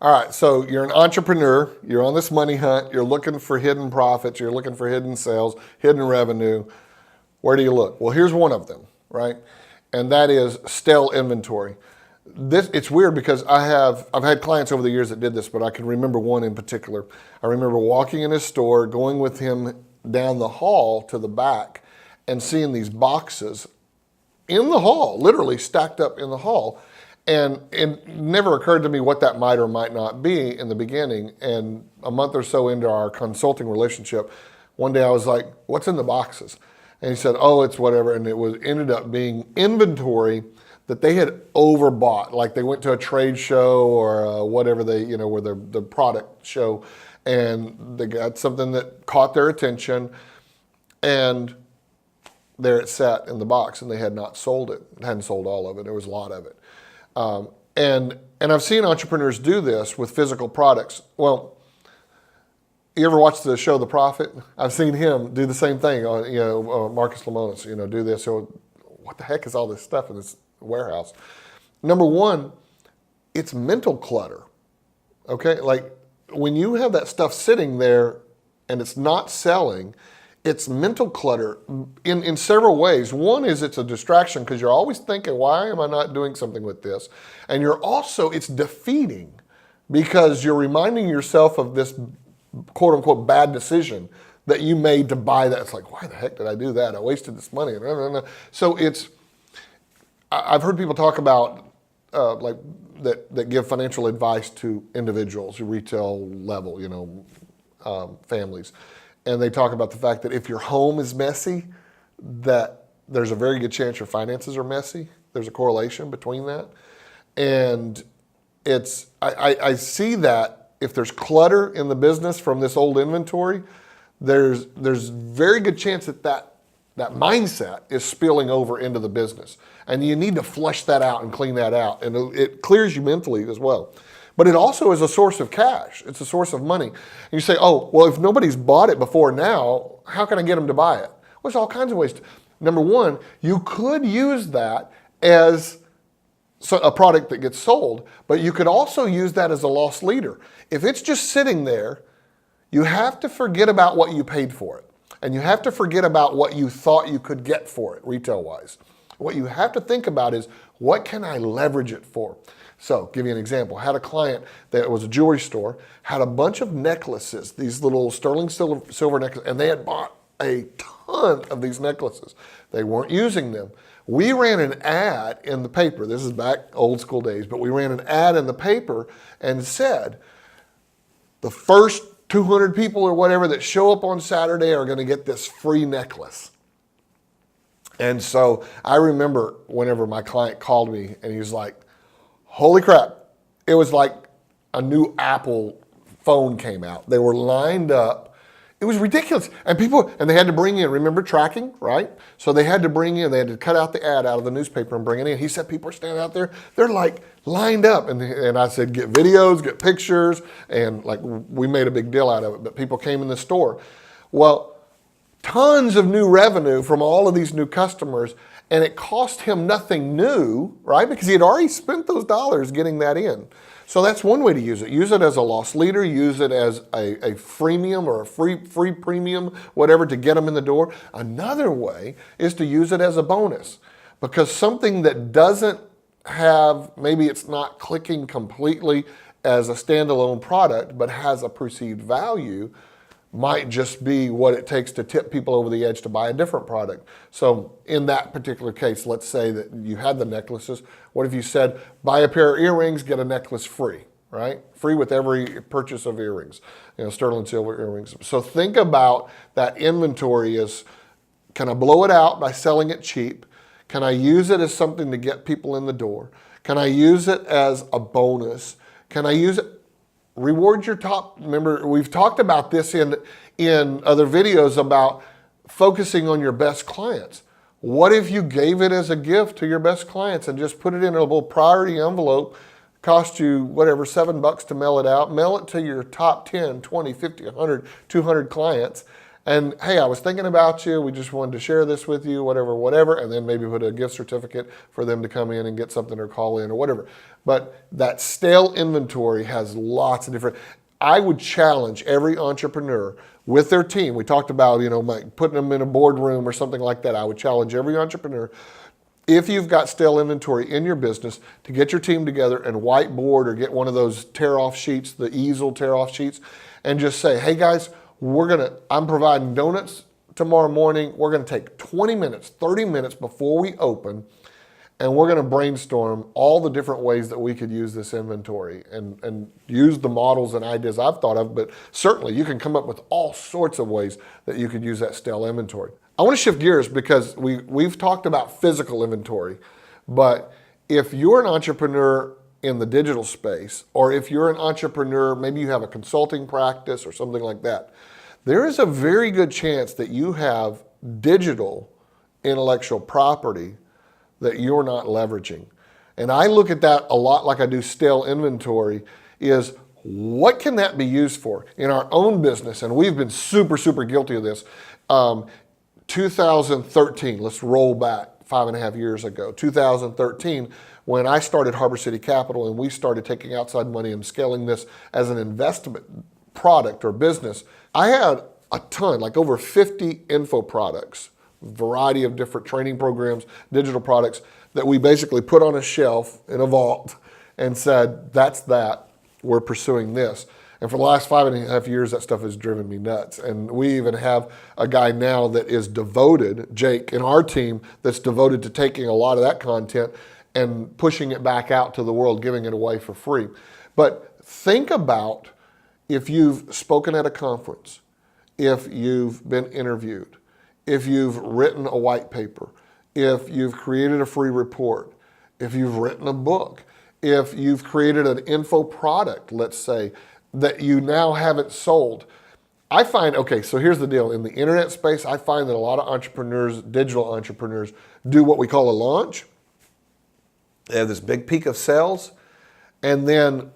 All right, so you're an entrepreneur, you're on this money hunt, you're looking for hidden profits, you're looking for hidden sales, hidden revenue. Where do you look? Well, here's one of them, right? And that is stale inventory. It's weird because I've had clients over the years that did this, but I can remember one in particular. I remember walking in his store, going with him down the hall to the back and seeing these boxes in the hall, literally stacked up in the hall. And it never occurred to me what that might or might not be in the beginning. And a month or so into our consulting relationship, one day I was like, what's in the boxes? And he said, oh, it's whatever. And it ended up being inventory that they had overbought. Like they went to a trade show or whatever where the product show, and they got something that caught their attention, and there it sat in the box, and they had not sold it. They hadn't sold all of it. There was a lot of it. And I've seen entrepreneurs do this with physical products. Well, you ever watch the show The Prophet? I've seen him do the same thing on, Marcus Lemonis, do this. So what the heck is all this stuff in this warehouse? Number one, it's mental clutter. Okay, like when you have that stuff sitting there and it's not selling, it's mental clutter in several ways. One is it's a distraction because you're always thinking, why am I not doing something with this? And it's defeating because you're reminding yourself of this quote unquote bad decision that you made to buy that. It's like, why the heck did I do that? I wasted this money. So I've heard people talk about that give financial advice to individuals, retail level, families. And they talk about the fact that if your home is messy, that there's a very good chance your finances are messy. There's a correlation between that. And I see that if there's clutter in the business from this old inventory, there's very good chance that mindset is spilling over into the business. And you need to flush that out and clean that out. And it clears you mentally as well. But it also is a source of cash. It's a source of money. And you say, oh, well, if nobody's bought it before now, how can I get them to buy it? Well, there's all kinds of ways. Number one, you could use that as a product that gets sold, but you could also use that as a loss leader. If it's just sitting there, you have to forget about what you paid for it. And you have to forget about what you thought you could get for it, retail-wise. What you have to think about is, what can I leverage it for? So, give you an example. I had a client that was a jewelry store, had a bunch of necklaces, these little sterling silver necklaces, and they had bought a ton of these necklaces. They weren't using them. We ran an ad in the paper. This is back old school days, but we ran an ad in the paper and said, the first 200 people or whatever that show up on Saturday are going to get this free necklace. And so I remember whenever my client called me and he was like, holy crap, it was like a new Apple phone came out. They were lined up. It was ridiculous. And they had to bring in, remember tracking, right? So they had to cut out the ad out of the newspaper and bring it in. He said people are standing out there, they're like lined up. And I said, get videos, get pictures. And like we made a big deal out of it, but people came in the store. Well, tons of new revenue from all of these new customers, and it cost him nothing new, right? Because he had already spent those dollars getting that in. So that's one way to use it. Use it as a loss leader, use it as a freemium or a free premium, whatever, to get them in the door. Another way is to use it as a bonus, because something that doesn't have, maybe it's not clicking completely as a standalone product, but has a perceived value, might just be what it takes to tip people over the edge to buy a different product. So in that particular case, let's say that you had the necklaces. What if you said, buy a pair of earrings, get a necklace free, right? Free with every purchase of earrings, sterling silver earrings. So think about that inventory as, can I blow it out by selling it cheap? Can I use it as something to get people in the door? Can I use it as a bonus? Can I use it? Reward your top. Remember, we've talked about this in other videos about focusing on your best clients. What if you gave it as a gift to your best clients and just put it in a little priority envelope, cost you whatever, $7 to mail it out, mail it to your top 10, 20, 50, 100, 200 clients, And hey, I was thinking about you. We just wanted to share this with you, whatever. And then maybe put a gift certificate for them to come in and get something or call in or whatever. But that stale inventory has lots of different. I would challenge every entrepreneur with their team. We talked about, like putting them in a boardroom or something like that. I would challenge every entrepreneur, if you've got stale inventory in your business, to get your team together and whiteboard or get one of those tear-off sheets, the easel tear-off sheets, and just say, hey guys, I'm providing donuts tomorrow morning. We're gonna take 20 minutes, 30 minutes before we open, and we're gonna brainstorm all the different ways that we could use this inventory and use the models and ideas I've thought of, but certainly you can come up with all sorts of ways that you could use that stale inventory. I wanna shift gears because we've talked about physical inventory, but if you're an entrepreneur in the digital space, or if you're an entrepreneur, maybe you have a consulting practice or something like that, there is a very good chance that you have digital intellectual property that you're not leveraging. And I look at that a lot like I do stale inventory, is what can that be used for? In our own business, and we've been super, super guilty of this. 2013, let's roll back 5.5 years ago, 2013, when I started Harbor City Capital and we started taking outside money and scaling this as an investment product or business, I had a ton, like over 50 info products, variety of different training programs, digital products that we basically put on a shelf in a vault and said, that's that, we're pursuing this. And for the last 5.5 years, that stuff has driven me nuts. And we even have a guy now that is devoted, Jake, in our team, that's devoted to taking a lot of that content and pushing it back out to the world, giving it away for free. But think about if you've spoken at a conference, if you've been interviewed, if you've written a white paper, if you've created a free report, if you've written a book, if you've created an info product, let's say, that you now haven't sold. I find, okay, so here's the deal. In the internet space, I find that a lot of entrepreneurs, digital entrepreneurs, do what we call a launch. They have this big peak of sales, and then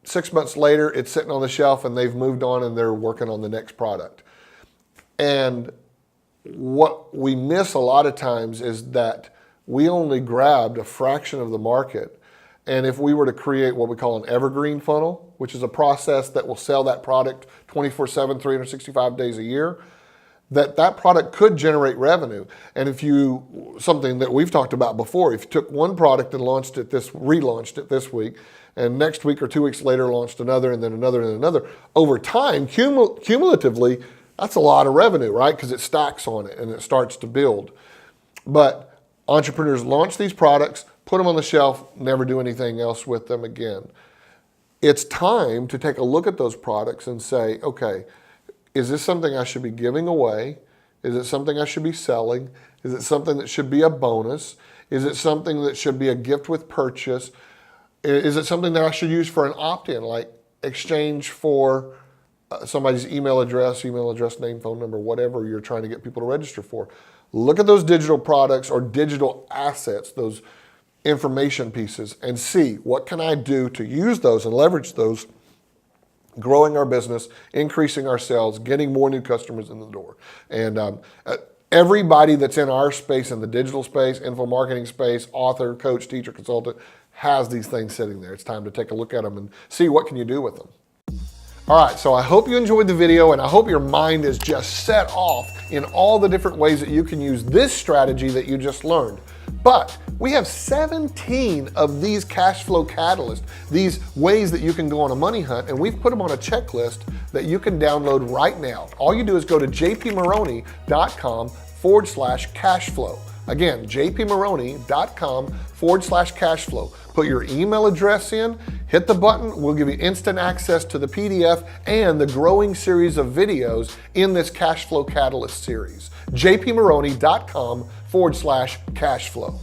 6 months later, it's sitting on the shelf and they've moved on and they're working on the next product. And what we miss a lot of times is that we only grabbed a fraction of the market. And if we were to create what we call an evergreen funnel, which is a process that will sell that product 24/7, 365 days a year, that product could generate revenue. And if you, something that we've talked about before, if you took one product and relaunched it this week, and next week or 2 weeks later launched another, and then another, and another, over time, cumulatively, that's a lot of revenue, right? Because it stacks on it and it starts to build. But entrepreneurs launch these products, put them on the shelf, never do anything else with them again. It's time to take a look at those products and say, okay, is this something I should be giving away? Is it something I should be selling? Is it something that should be a bonus? Is it something that should be a gift with purchase? Is it something that I should use for an opt-in, like exchange for somebody's email address, name, phone number, whatever you're trying to get people to register for? Look at those digital products or digital assets, those information pieces, and see what can I do to use those and leverage those, growing our business, increasing our sales, getting more new customers in the door. And everybody that's in our space, in the digital space, info marketing space, author, coach, teacher, consultant, has these things sitting there. It's time to take a look at them and see what can you do with them. All right, so I hope you enjoyed the video, and I hope your mind is just set off in all the different ways that you can use this strategy that you just learned. But we have 17 of these cash flow catalysts, these ways that you can go on a money hunt, and we've put them on a checklist that you can download right now. All you do is go to jpmaroney.com/cashflow. Again, jpmaroney.com/cashflow. Put your email address in, hit the button, we'll give you instant access to the PDF and the growing series of videos in this Cash Flow Catalyst series. jpmaroney.com/cashflow.